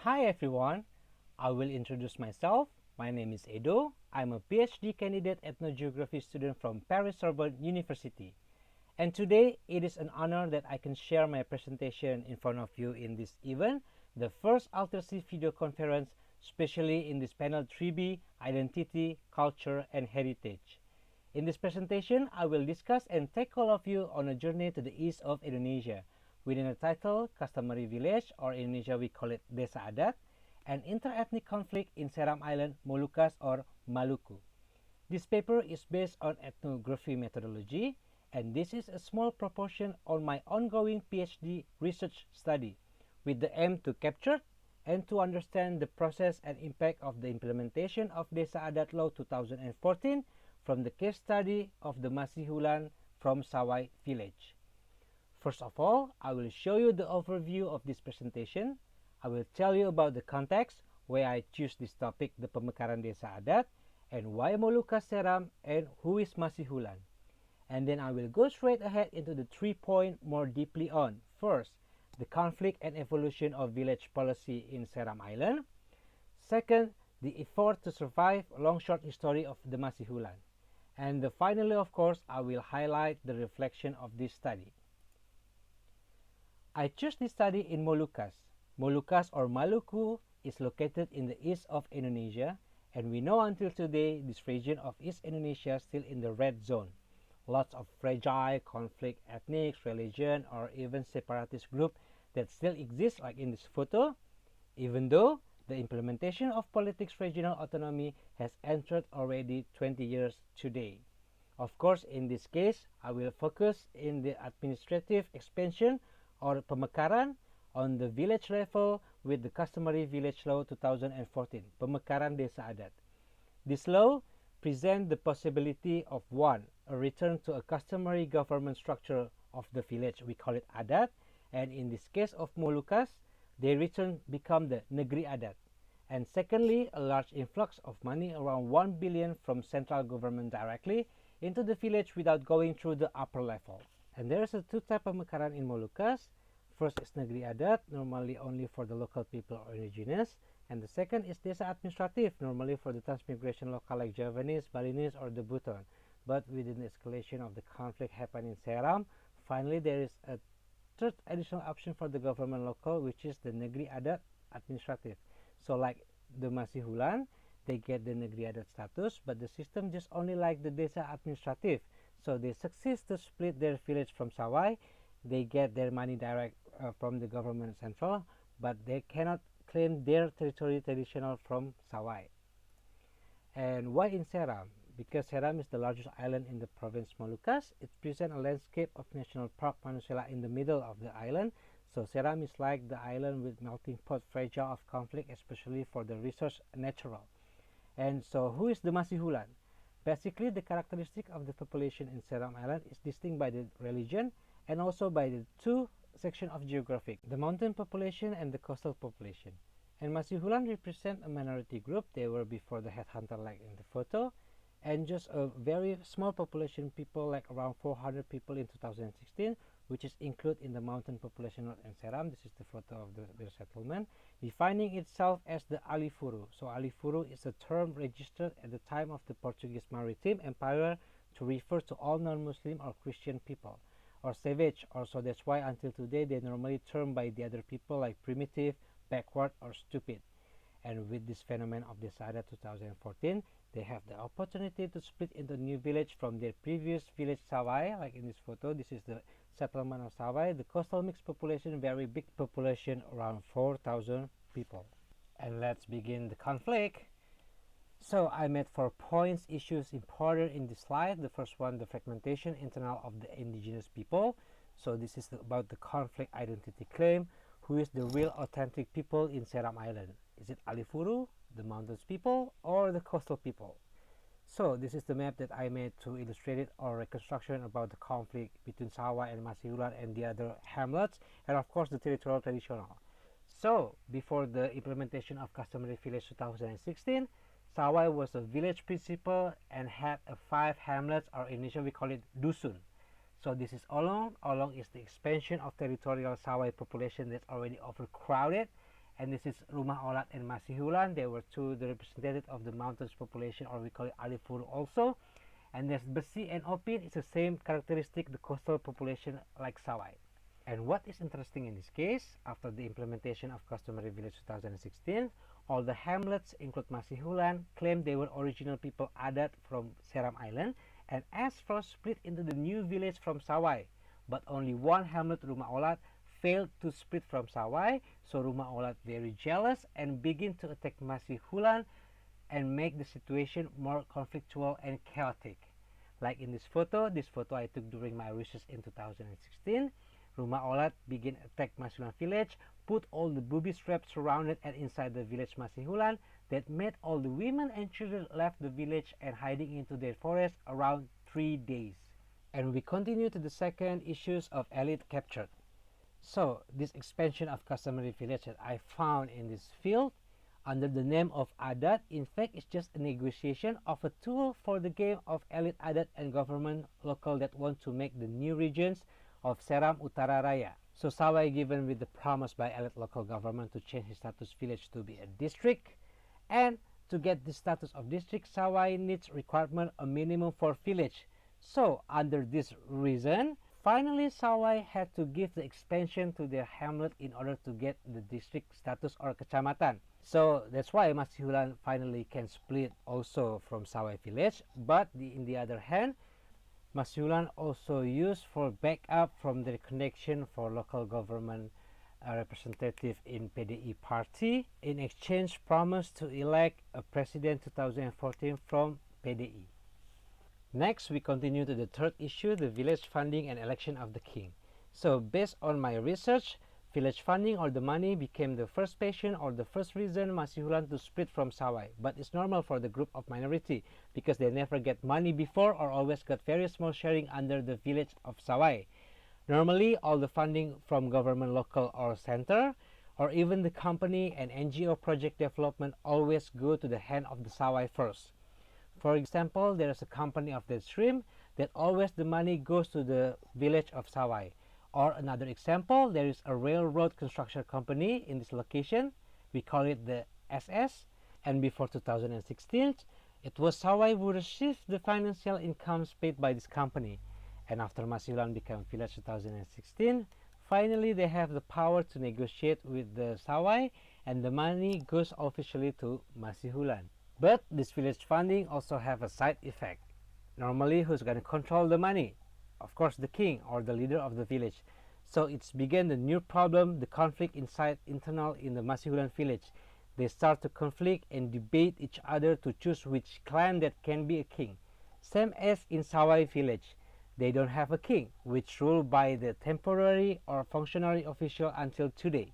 Hi everyone, I will introduce myself. My name is Edo. I'm a PhD candidate ethnogeography student from Paris-Sorbonne University. And today it is an honor that I can share my presentation in front of you in this event, the first ALTERSEA video conference, especially in this panel 3B, Identity, Culture and Heritage. In this presentation, I will discuss and take all of you on a journey to the east of Indonesia, within the title Customary Village, or in Indonesia we call it Desa Adat, an interethnic conflict in Seram Island, Moluccas or Maluku. This paper is based on ethnography methodology, and this is a small proportion on my ongoing PhD research study, with the aim to capture and to understand the process and impact of the implementation of Desa Adat Law 2014 from the case study of the Masihulan from Sawai village. First of all, I will show you the overview of this presentation. I will tell you about the context, why I choose this topic, the Pemekaran Desa Adat, and why Moluccas Seram, and who is Masihulan. And then I will go straight ahead into the 3 points more deeply on. First, the conflict and evolution of village policy in Seram Island. Second, the effort to survive long short history of the Masihulan. And finally, of course, I will highlight the reflection of this study. I chose this study in Moluccas. Moluccas or Maluku is located in the east of Indonesia, and we know until today this region of East Indonesia is still in the red zone. Lots of fragile conflict, ethnic, religion, or even separatist group that still exist, like in this photo, even though the implementation of politics regional autonomy has entered already 20 years today. Of course, in this case, I will focus in the administrative expansion or pemekaran on the village level with the customary village law 2014, Pemekaran Desa Adat. This law presents the possibility of one, a return to a customary government structure of the village, we call it Adat, and in this case of Moluccas, they return become the Negeri Adat. And secondly, a large influx of money, around 1 billion from central government directly into the village without going through the upper level. And there is a two type of Pemekaran in Moluccas. First is Negeri Adat, normally only for the local people or indigenous. And the second is Desa Administratif, normally for the transmigration local like Javanese, Balinese, or the Buton. But with the escalation of the conflict happening in Seram, finally there is a third additional option for the government local, which is the Negeri Adat Administratif. So like the Masihulan, they get the Negeri Adat status, but the system just only like the Desa Administratif. So they succeed to split their village from Sawai. They get their money direct from the government central, but they cannot claim their territory traditional from Sawai. And why in Seram? Because Seram is the largest island in the province Moluccas. It presents a landscape of National Park Manusela in the middle of the island. So Seram is like the island with melting pot fragile of conflict, especially for the resource natural. And so who is the Masihulan? Basically, the characteristic of the population in Seram Island is distinct by the religion and also by the two sections of geographic, the mountain population and the coastal population. And Masihulan represent a minority group. They were before the headhunter like in the photo, and just a very small population, people like around 400 people in 2016, which is included in the mountain population in Seram. This is the photo of their settlement, defining itself as the Alifuru. So Alifuru is a term registered at the time of the Portuguese Maritime Empire to refer to all non-Muslim or Christian people, or savage also. That's why until today they normally termed by the other people like primitive, backward, or stupid. And with this phenomenon of Desa Adat 2014, they have the opportunity to split into new village from their previous village Sawai, like in this photo. This is the settlement of Sawai. The coastal mixed population, very big population, around 4,000 people. And let's begin the conflict. So I made 4 points, issues important in this slide. The first one, the fragmentation internal of the indigenous people. So this is about the conflict identity claim. Who is the real authentic people in Seram Island? Is it Alifuru, the mountains people, or the coastal people? So this is the map that I made to illustrate it, or reconstruction about the conflict between Sawai and Masihulan and the other hamlets, and of course the territorial traditional. So before the implementation of customary village 2016, Sawai was a village principal and had 5 hamlets, or initially we call it dusun. So this is Olong. Olong is the expansion of territorial Sawai population that's already overcrowded, and this is Rumah Olat and Masihulan. They were the representatives of the mountains population, or we call it Alifuru also. And there's Besi and Opin. It's the same characteristic, the coastal population like Sawai. And what is interesting in this case, after the implementation of Customary Village 2016, all the hamlets, include Masihulan, claimed they were original people Adat from Seram Island, and asked for split into the new village from Sawai. But only one hamlet, Rumah Olat, failed to split from Sawai, so Rumah Olat very jealous and begin to attack Masihulan and make the situation more conflictual and chaotic. Like in this photo I took during my research in 2016. Rumah Olat begin attack Masihulan village, put all the booby traps surrounded and inside the village Masihulan that made all the women and children left the village and hiding into their forest around 3 days. And we continue to the second issues of elite captured. So this expansion of customary village that I found in this field under the name of Adat, in fact, is just a negotiation of a tool for the game of elite Adat and government local that want to make the new regions of Seram Utara Raya. So Sawai given with the promise by elite local government to change his status village to be a district, and to get the status of district, Sawai needs requirement a minimum for village. So under this reason, finally Sawai had to give the expansion to their hamlet in order to get the district status or kecamatan. So that's why Masihulan finally can split also from Sawai village, but in the other hand, Masihulan also used for backup from their connection for local government representative in PDI party, in exchange promised to elect a president 2014 from PDI. Next, we continue to the third issue, the village funding and election of the king. So based on my research, village funding or the money became the first passion or the first reason Masihulan to split from Sawai. But it's normal for the group of minority because they never get money before or always got very small sharing under the village of Sawai. Normally, all the funding from government local or center or even the company and NGO project development always go to the hand of the Sawai first. For example, there is a company of that stream that always the money goes to the village of Sawai. Or another example, there is a railroad construction company in this location. We call it the SS. And before 2016, it was Sawai who received the financial incomes paid by this company. And after Masihulan became village 2016, finally they have the power to negotiate with the Sawai and the money goes officially to Masihulan. But this village funding also have a side effect. Normally, who's going to control the money? Of course, the king or the leader of the village. So it's began the new problem, the conflict internal in the Masihulan village. They start to conflict and debate each other to choose which clan that can be a king. Same as in Sawai village. They don't have a king, which ruled by the temporary or functionary official until today.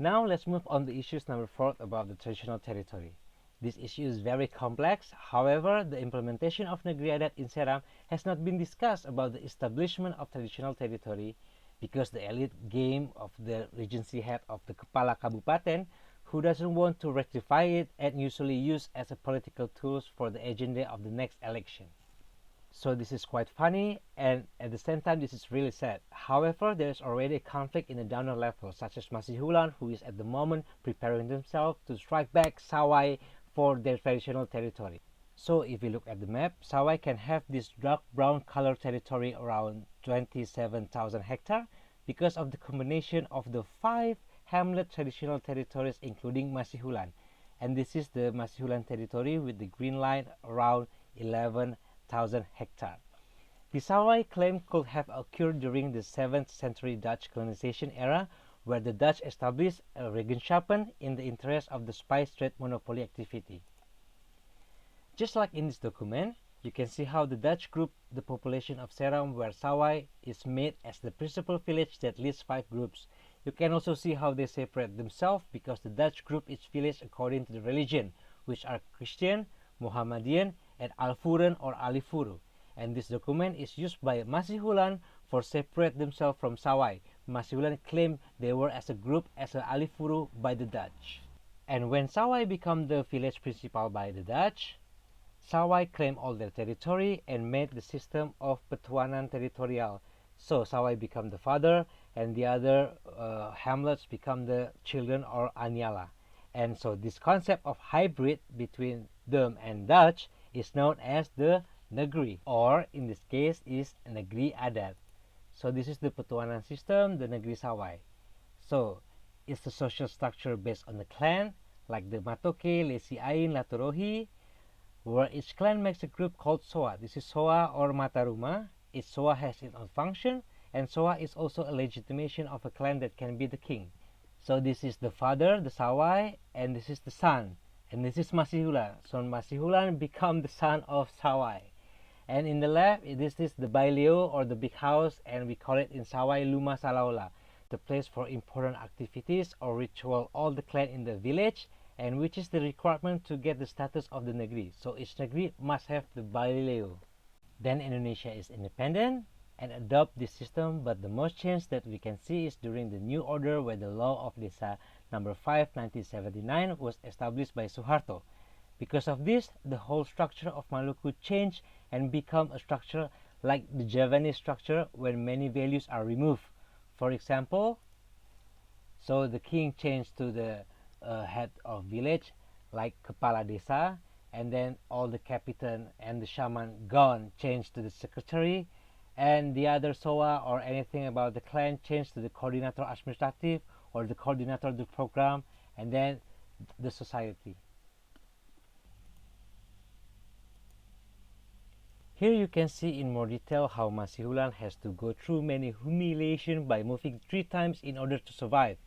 Now let's move on to issues number 4 about the traditional territory. This issue is very complex. However, the implementation of Negeri Adat in Seram has not been discussed about the establishment of traditional territory because the elite game of the regency head of the Kepala Kabupaten who doesn't want to rectify it and usually used as a political tools for the agenda of the next election. So this is quite funny and at the same time this is really sad. However, there is already a conflict in the downer level such as Masihulan who is at the moment preparing themselves to strike back Sawai for their traditional territory. So if we look at the map, Sawai can have this dark brown color territory around 27,000 hectares because of the combination of the 5 hamlet traditional territories including Masihulan. And this is the Masihulan territory with the green line around 11,000 hectares. The Sawai claim could have occurred during the 7th century Dutch colonization era where the Dutch established a Regenschappen in the interest of the spice trade monopoly activity. Just like in this document, you can see how the Dutch group the population of Seram where Sawai is made as the principal village that leads 5 groups. You can also see how they separate themselves because the Dutch group each village according to the religion, which are Christian, Mohammedan, and Alfuran or Alifuru. And this document is used by Masihulan for separate themselves from Sawai. Masihulan claimed they were as a group as a Alifuru by the Dutch. And when Sawai became the village principal by the Dutch, Sawai claimed all their territory and made the system of Petuanan territorial. So Sawai became the father and the other hamlets become the children or anyala. And so this concept of hybrid between them and Dutch is known as the negeri, or in this case is negeri adat. So this is the petuanan system, the negeri sawai. So it's the social structure based on the clan, like the Matoke, Lesi Ain, Laturohi, where each clan makes a group called Soa. This is Soa or Mataruma. Each Soa has its own function, and Soa is also a legitimation of a clan that can be the king. So this is the father, the Sawai, and this is the son, and this is Masihulan. So Masihulan become the son of Sawai. And in the left, this is the Baileo or the big house, and we call it in Sawai Luma Salaola, the place for important activities or ritual all the clan in the village, and which is the requirement to get the status of the negeri. So each negeri must have the Baileo. Then Indonesia is independent and adopt this system, but the most change that we can see is during the new order, where the law of Desa number 5 1979 was established by Suharto. Because of this, the whole structure of Maluku changed and become a structure like the Javanese structure, where many values are removed. For example, so the king changed to the head of village, like Kepala Desa, and then all the captain and the shaman gone, changed to the secretary, and the other Soa or anything about the clan changed to the coordinator administrative or the coordinator of the program, and then the society. Here you can see in more detail how Masihulan has to go through many humiliation by moving 3 times in order to survive.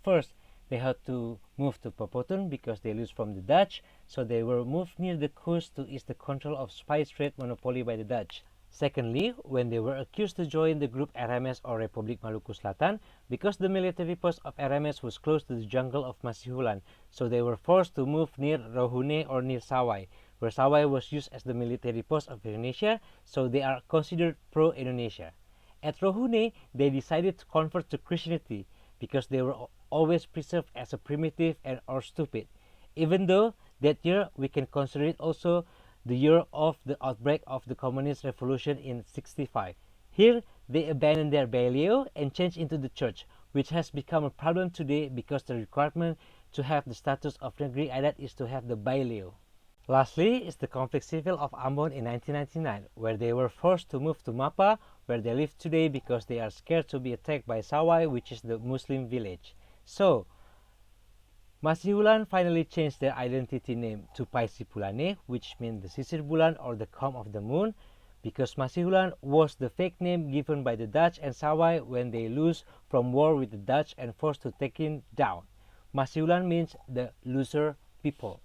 First, they had to move to Popotun because they lose from the Dutch, so they were moved near the coast to ease the control of spice trade monopoly by the Dutch. Secondly, when they were accused to join the group RMS or Republik Maluku Selatan, because the military post of RMS was close to the jungle of Masihulan, so they were forced to move near Rohune or near Sawai, where Sawai was used as the military post of Indonesia, so they are considered pro-Indonesia. At Rohune, they decided to convert to Christianity because they were always perceived as a primitive and or stupid. Even though that year we can consider it also the year of the outbreak of the Communist Revolution in 65. Here, they abandoned their Baileo and changed into the church, which has become a problem today because the requirement to have the status of Negeri Adat is to have the Baileo. Lastly is the conflict civil of Ambon in 1999, where they were forced to move to Mapa, where they live today because they are scared to be attacked by Sawai, which is the Muslim village. So, Masihulan finally changed their identity name to Paisi-Pulane, which means the Sisir Bulan or the calm of the moon, because Masihulan was the fake name given by the Dutch and Sawai when they lose from war with the Dutch and forced to take him down. Masihulan means the loser people.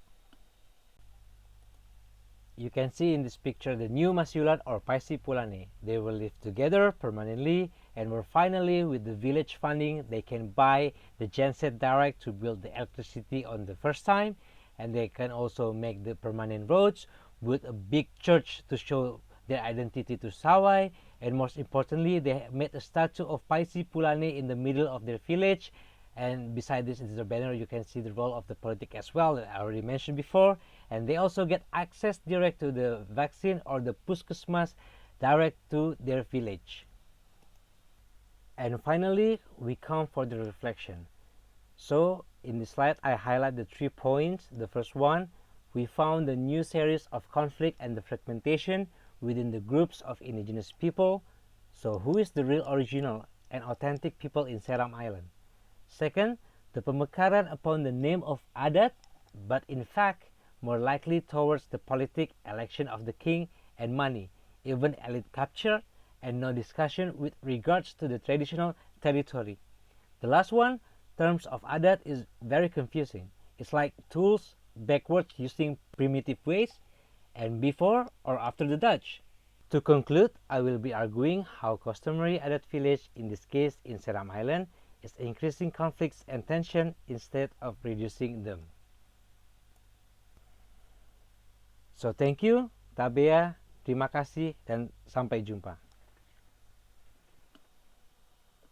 You can see in this picture the new Masihulan or Paisi-Pulane. They will live together permanently, and were finally, with the village funding, they can buy the genset direct to build the electricity on the first time, and they can also make the permanent roads with a big church to show their identity to Sawai, and most importantly, they made a statue of Paisi-Pulane in the middle of their village. And beside this is the banner, you can see the role of the politic as well that I already mentioned before. And they also get access direct to the vaccine or the puskesmas direct to their village. And finally, we come for the reflection. So in this slide, I highlight the 3 points. The first one, we found the new series of conflict and the fragmentation within the groups of indigenous people. So who is the real original and authentic people in Seram Island? Second, the pemekaran upon the name of adat, but in fact more likely towards the politic election of the king and money, even elite capture, and no discussion with regards to the traditional territory. The last one, terms of adat, is very confusing. It's like tools backwards using primitive ways, and before or after the Dutch. To conclude, I will be arguing how customary adat village, in this case in Seram Island, is increasing conflicts and tension instead of reducing them. So thank you, Tabea, terima kasih, dan sampai jumpa.